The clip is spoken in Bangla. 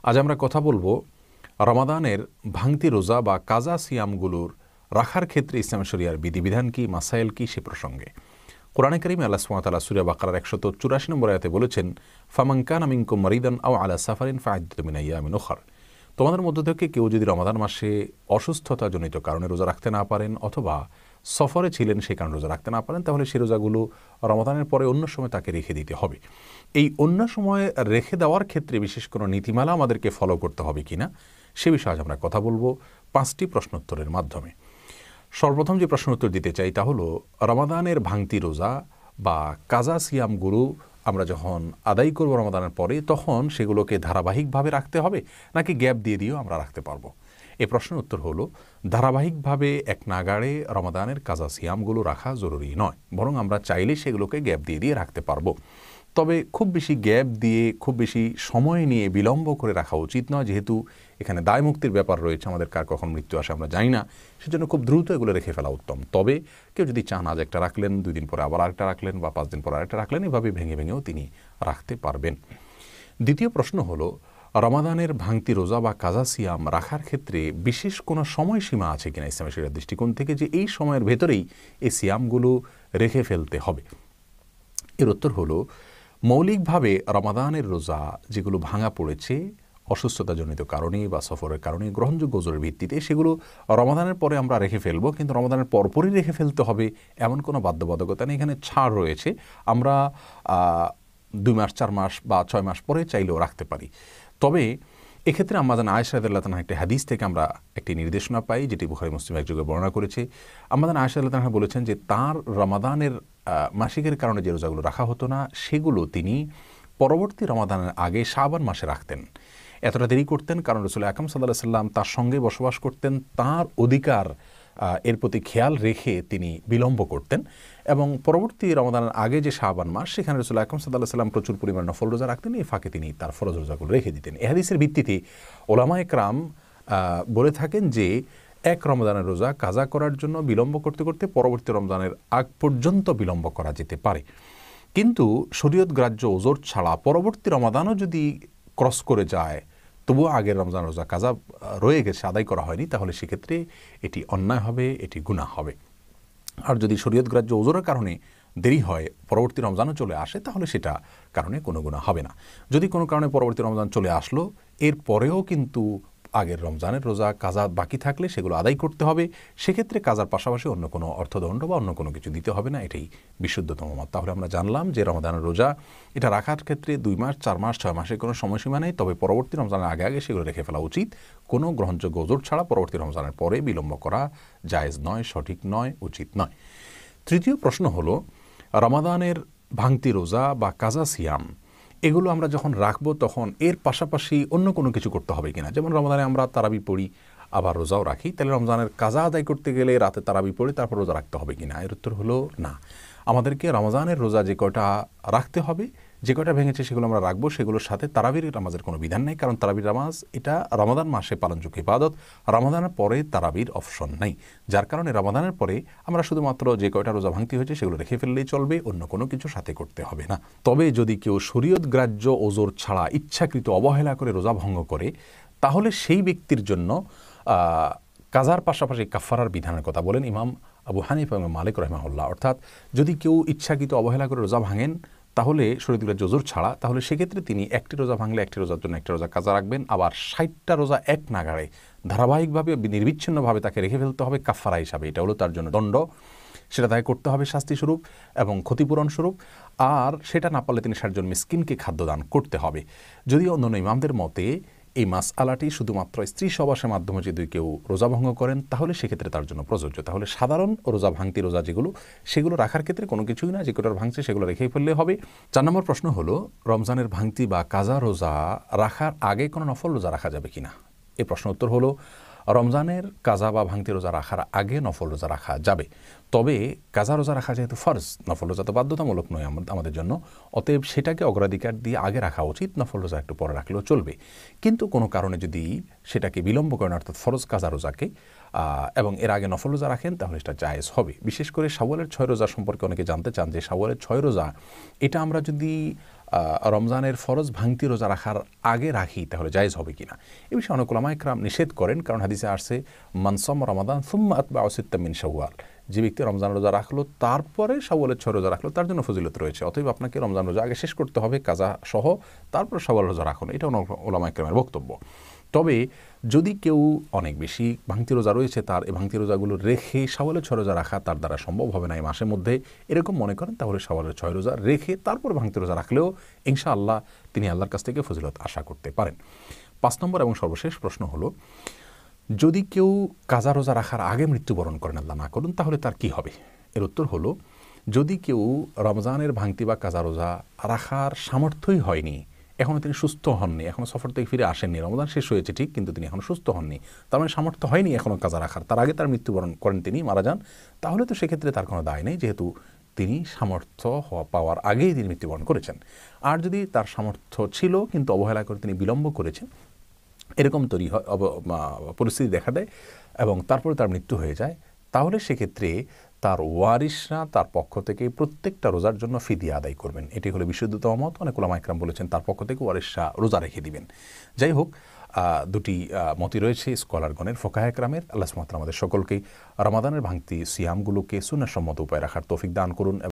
আজ আমরা কথা বলবো রমাদানের ভাঙতি রোজা বা কাজা সিয়ামগুলোর রাখার ক্ষেত্রে ইসলামী শরিয়ার বিধিবিধান কি, মাসাইল কি, সে প্রসঙ্গে। কোরআনে কারীমে আল্লাহ সুবহানাহু ওয়া তাআলা সূরা বাকারার 184 নম্বর আয়াতে বলেছেন, ফামান কানা মিনকুম মারিদান আও আলা সাফারিন ফাইদ্দাতুম মিন আইয়ামিন উখর। তোমাদের মধ্য থেকে কেউ যদি রমাদান মাসে অসুস্থতাজনিত কারণে রোজা রাখতে না পারেন অথবা সফরে ছিলেন সেই কারণে রোজা রাখতে না পারেন, তাহলে সেই রোজাগুলো রমাদানের পরে অন্য সময় তাকে রেখে দিতে হবে। এই অন্য সময় রেখে দেওয়ার ক্ষেত্রে বিশেষ কোনো নীতিমালা আমাদেরকে ফলো করতে হবে কিনা সে বিষয়ে আজ আমরা কথা বলবো 5টি প্রশ্নোত্তরের মাধ্যমে। সর্বপ্রথম যে প্রশ্ন উত্তর দিতে চাই তা হলো, রমাদানের ভাঙতি রোজা বা কাজা সিয়ামগুলো আমরা যখন আদায় করব রমাদানের পরে, তখন সেগুলোকে ধারাবাহিকভাবে রাখতে হবে নাকি গ্যাপ দিয়ে দিয়েও আমরা রাখতে পারবো? এই প্রশ্নের উত্তর হলো, ধারাবাহিকভাবে এক নাগাড়ে রমাদানের কাজা সিয়ামগুলো রাখা জরুরি নয়, বরং আমরা চাইলে সেগুলোকে গ্যাপ দিয়ে দিয়ে রাখতে পারবো। তবে খুব বেশি গ্যাপ দিয়ে খুব বেশি সময় নিয়ে বিলম্ব করে রাখা উচিত নয়, যেহেতু এখানে দায় মুক্তির ব্যাপার রয়েছে, আমাদের কার কখন মৃত্যু আসে আমরা জানি না, সেজন্য খুব দ্রুত এগুলো রেখে ফেলা উত্তম। তবে কেউ যদি চান আজ একটা রাখলেন, 2 দিন পরে আবার আরেকটা রাখলেন বা 5 দিন পরে আরেকটা রাখলেন, এভাবে ভেঙে ভেঙেও তিনি রাখতে পারবেন। দ্বিতীয় প্রশ্ন হলো, রমাদানের ভাঙতি রোজা বা কাজা সিয়াম রাখার ক্ষেত্রে বিশেষ কোনো সময়সীমা আছে কিনা ইসলামী শরিয়ার দৃষ্টিকোণ থেকে, যে এই সময়ের ভেতরেই এই সিয়ামগুলো রেখে ফেলতে হবে? এর উত্তর হলো, মৌলিকভাবে রমাদানের রোজা যেগুলো ভাঙা পড়েছে অসুস্থতাজনিত কারণে বা সফরের কারণে গ্রহণযোগ্য ওজরের ভিত্তিতে, সেগুলো রমাদানের পরে আমরা রেখে ফেলবো, কিন্তু রমাদানের পরপরই রেখে ফেলতে হবে এমন কোনো বাধ্যবাধকতা নেই। এখানে ছাড় রয়েছে, আমরা 2 মাস 4 মাস বা 6 মাস পরে চাইলেও রাখতে পারি। তবে এক্ষেত্রে আমাদের আয়েশা রাদিয়াল্লাহু তাআলা একটি হাদিস থেকে আমরা একটি নির্দেশনা পাই, যেটি বুখারী মুসলিম একযোগে বর্ণনা করেছে। আমাদের আয়েশা রাদিয়াল্লাহু তাআলা বলেছেন যে তার রমাদানের মাসিকের কারণে যে রোজাগুলো রাখা হতো না, সেগুলো তিনি পরবর্তী রমাদানের আগে শাবান মাসে রাখতেন। এতটা দেরি করতেন কারণ রাসূল আকরাম সাল্লাল্লাহু আলাইহি ওয়াসাল্লাম তার সঙ্গে বসবাস করতেন, তার অধিকার এর প্রতি খেয়াল রেখে তিনি বিলম্ব করতেন। এবং পরবর্তী রমাদানের আগে যে শাবান মাস, সেখানে রাসূল আকরাম সাল্লাল্লাহু আলাইহি ওয়াসাল্লাম প্রচুর পরিমাণে নফল রোজা রাখতেন, এই ফাঁকে তিনি তার ফরজ রোজাগুলো রেখে দিতেন। এই হাদিসের ভিত্তিতে উলামায়ে কেরাম বলে থাকেন যে এক রমজানের রোজা কাজা করার জন্য বিলম্ব করতে করতে পরবর্তী রমজানের আগ পর্যন্ত বিলম্ব করা যেতে পারে। কিন্তু শরীয়ত গ্রাহ্য ওজর ছাড়া পরবর্তী রমাদানও যদি ক্রস করে যায়, তবুও আগের রমজান রোজা কাজা রয়ে গেছে, আদায় করা হয়নি, তাহলে সেক্ষেত্রে এটি অন্যায় হবে, এটি গুনাহ হবে। আর যদি শরীয়ত গ্রাহ্য ওজরের কারণে দেরি হয়, পরবর্তী রমজানও চলে আসে, তাহলে সেটা কারণে কোনো গুনাহ হবে না। যদি কোনো কারণে পরবর্তী রমজান চলে আসলো, এর পরেও কিন্তু আগের রমজানের রোজা কাজা বাকি থাকলে সেগুলো আদায় করতে হবে। সেক্ষেত্রে কাজার পাশাপাশি অন্য কোনো অর্থদণ্ড বা অন্য কোনো কিছু দিতে হবে না, এটাই বিশুদ্ধতম মত। তাহলে আমরা জানলাম যে রমাদানের রোজা এটা রাখার ক্ষেত্রে 2 মাস 4 মাস 6 মাসের কোনো সময়সীমা নেই, তবে পরবর্তী রমজানের আগে আগে সেগুলো রেখে ফেলা উচিত। কোনো গ্রহণযোগ্য ওজর ছাড়া পরবর্তী রমজানের পরে বিলম্ব করা জায়েজ নয়, সঠিক নয়, উচিত নয়। তৃতীয় প্রশ্ন হলো, রমাদানের ভাঙতি রোজা বা কাজা সিয়াম এগুলো আমরা যখন রাখবো তখন এর পাশাপাশি অন্য কোনো কিছু করতে হবে কিনা? যেমন রমাদানে আমরা তারাবি পড়ি, আবার রোজাও রাখি, তাহলে রমজানের কাজা আদায় করতে গেলে রাতে তারাবি পড়ে তারপর রোজা রাখতে হবে কিনা? এর উত্তর হলো না। আমাদেরকে রমজানের রোজা যে কয়টা রাখতে হবে, যে কয়টা ভেঙেছে সেগুলো আমরা রাখবো, সেগুলোর সাথে তারাবির নামাজের কোনো বিধান নেই, কারণ তারাবির নামাজ এটা রমাদান মাসে পালনযোগ্য ইবাদত, রমাদানের পরে তারাবির অপশন নাই। যার কারণে রমাদানের পরে আমরা শুধুমাত্র যে কয়টা রোজা ভাঙতি হয়েছে সেগুলো রেখে ফেললেই চলবে, অন্য কোনো কিছু সাথে করতে হবে না। তবে যদি কেউ শরীয়ত গ্রাহ্য ওজর ছাড়া ইচ্ছাকৃত অবহেলা করে রোজা ভঙ্গ করে, তাহলে সেই ব্যক্তির জন্য কাজার পাশাপাশি কাফারার বিধানের কথা বলেন ইমাম আবু হানিফা এবং মালিক রাহিমাহুল্লাহ। অর্থাৎ যদি কেউ ইচ্ছাকৃত অবহেলা করে রোজা ভাঙেন, তাহলে শরীয়ত গ্রাহ্য ওজর ছাড়া, তাহলে সেক্ষেত্রে তিনি একটি রোজা ভাঙলে একটি রোজার জন্য একটা রোজা কাজা রাখবেন, আবার 60টা রোজা এক নাগাড়ে ধারাবাহিকভাবে নির্বিচ্ছিন্নভাবে তাকে রেখে ফেলতে হবে কাফারা হিসাবে। এটা হলো তার জন্য দণ্ড, সেটা তাকে করতে হবে শাস্তিস্বরূপ এবং ক্ষতিপূরণ স্বরূপ। আর সেটা না পারলে তিনি 60 জন মিসকিনকে খাদ্যদান করতে হবে। যদিও অন্যান্য ইমামদের মতে এই মাসআলাটি শুধুমাত্র স্ত্রী সহবাসের মাধ্যমে যদি কেউ রোজা ভঙ্গ করেন, তাহলে সেক্ষেত্রে তার জন্য প্রযোজ্য। তাহলে সাধারণ রোজা ভাঙতি রোজা যেগুলো, সেগুলো রাখার ক্ষেত্রে কোনো কিছুই না, যে কটার ভাঙছে সেগুলো রেখেই ফেললে হবে। 4 নম্বর প্রশ্ন হলো, রমজানের ভাঙতি বা কাজা রোজা রাখার আগে কোনো নফল রোজা রাখা যাবে কিনা? এই প্রশ্ন উত্তর হলো, রমজানের কাজা বা ভাঙতি রোজা রাখার আগে নফল রোজা রাখা যাবে। তবে কাজা রোজা রাখা যেহেতু ফরজ, নফল রোজা তো বাধ্যতামূলক নয় আমাদের জন্য, অতএব সেটাকে অগ্রাধিকার দিয়ে আগে রাখা উচিত, নফল রোজা একটু পরে রাখলেও চলবে। কিন্তু কোনো কারণে যদি সেটাকে বিলম্ব করেন, অর্থাৎ ফরজ কাজা রোজাকে, এবং এর আগে নফল রোজা রাখেন, তাহলে সেটা জায়েজ হবে। বিশেষ করে শাওয়ালের 6 রোজা সম্পর্কে অনেকে জানতে চান যে শাওয়ালের 6 রোজা এটা আমরা যদি রমজানের ফরজ ভাঙতি রোজা রাখার আগে রাখি তাহলে জায়েজ হবে কিনা, এ বিষয়ে অনেক উলামা ইকরাম নিষেধ করেন। কারণ হাদিসে আসছে মান সামা রমাদান সুম্মা আতবাউ সিত্তাম মিন শাওয়াল, যে ব্যক্তি রমজান রোজা রাখলো তারপরে শাওয়ালের 6 রোজা রাখলো তার জন্য ফজিলত রয়েছে। অতএব আপনাকে রমজান রোজা আগে শেষ করতে হবে কাজা সহ, তারপর শাওয়াল রোজা রাখুন, এটা অনেক উলামা ইকরামের বক্তব্য। তবে যদি কেউ অনেক বেশি ভাঙতি রোজা রয়েছে, তার এই ভাঙতি রোজাগুলো রেখে শাওয়ালের 6 রোজা রাখা তার দ্বারা সম্ভব হবে না এই মাসের মধ্যে, এরকম মনে করেন, তাহলে শাওয়ালের 6 রোজা রেখে তারপর ভাঙতি রোজা রাখলেও ইনশাআল্লাহ তিনি আল্লাহর কাছ থেকে ফজিলত আশা করতে পারেন। 5 নম্বর এবং সর্বশেষ প্রশ্ন হলো, যদি কেউ কাজা রোজা রাখার আগে মৃত্যুবরণ করেন, আল্লাহ না করুন, তাহলে তার কি হবে? এর উত্তর হলো, যদি কেউ রমজানের ভাঙতি বা কাজা রোজা রাখার সামর্থ্যই হয়নি, এখনও তিনি সুস্থ হননি, এখনও সফর থেকে ফিরে আসেননি, রমজান শেষ হয়েছে ঠিক কিন্তু তিনি এখনও সুস্থ হননি, তার মানে সামর্থ্য হয়নি এখনও কাজা রাখার, তার আগে তার মৃত্যুবরণ করেন, তিনি মারা যান, তাহলে তো সেক্ষেত্রে তার কোনো দায় নেই, যেহেতু তিনি সামর্থ্য পাওয়ার আগেই তিনি মৃত্যুবরণ করেছেন। আর যদি তার সামর্থ্য ছিল কিন্তু অবহেলা করে তিনি বিলম্ব করেছেন, এরকম পরিস্থিতি দেখা দেয় এবং তারপরে তার মৃত্যু হয়ে যায়, তাহলে সেক্ষেত্রে তার ওয়ারিশরা তার পক্ষ থেকে প্রত্যেকটা রোজার জন্য ফিদিয়া আদায় করবেন। এটি হলো বিশুদ্ধতম মত। অনেক উলামা ইকরাম বলেছেন তার পক্ষ থেকে ওয়ারিশরা রোজা রেখে দিবেন। যাই হোক, দুটি মতই রয়েছে স্কলারগণের, ফোকাহে ইকরামের। আল্লাহ সুবহানাহু ওয়া তাআলা আমাদের সকলকেই রমাদানের ভাঙতি সিয়ামগুলোকে সুন্নাহসম্মত উপায়ে রাখার তৌফিক দান করুন।